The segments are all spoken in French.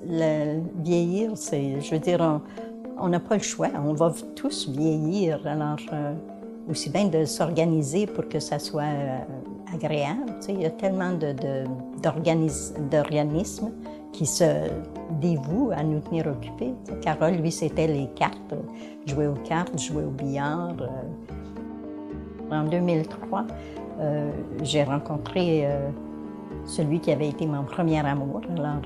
Le vieillir, c'est, je veux dire, on n'a pas le choix. On va tous vieillir. Alors, aussi bien de s'organiser pour que ça soit agréable. Tu sais, il y a tellement d'organismes qui se dévouent à nous tenir occupés. Tu sais, Carole, lui, c'était les cartes. Jouer aux cartes, jouer au billard. En 2003, j'ai rencontré celui qui avait été mon premier amour. Alors,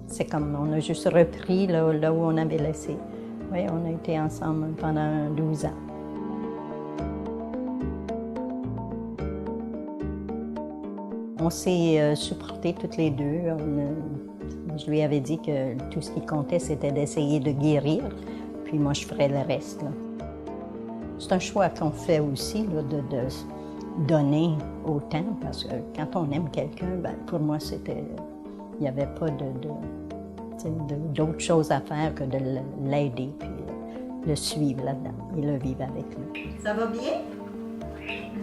c'est comme on a juste repris là où on avait laissé. Oui, on a été ensemble pendant 12 ans. On s'est supportés toutes les deux. Je lui avais dit que tout ce qui comptait, c'était d'essayer de guérir, puis moi, je ferais le reste. C'est un choix qu'on fait aussi, là, de donner autant, parce que quand on aime quelqu'un, ben, pour moi, c'était... Il n'y avait pas d'autre chose à faire que de l'aider, puis le suivre là-dedans et le vivre avec lui. Ça va bien?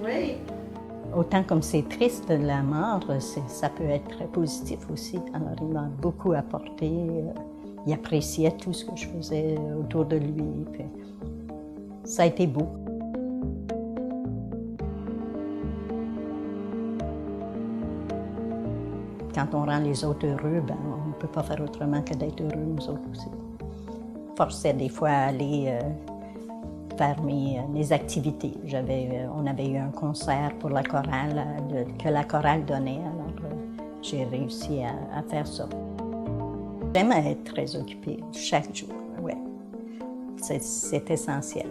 Oui. Autant comme c'est triste, la mort, ça peut être très positif aussi. Alors, il m'a beaucoup apporté. Il appréciait tout ce que je faisais autour de lui. Puis, ça a été beau. Quand on rend les autres heureux, ben, on ne peut pas faire autrement que d'être heureux, nous autres aussi. Forçait des fois à aller faire mes activités. On avait eu un concert pour la chorale, que la chorale donnait, alors j'ai réussi à faire ça. J'aime être très occupée chaque jour, oui. C'est essentiel.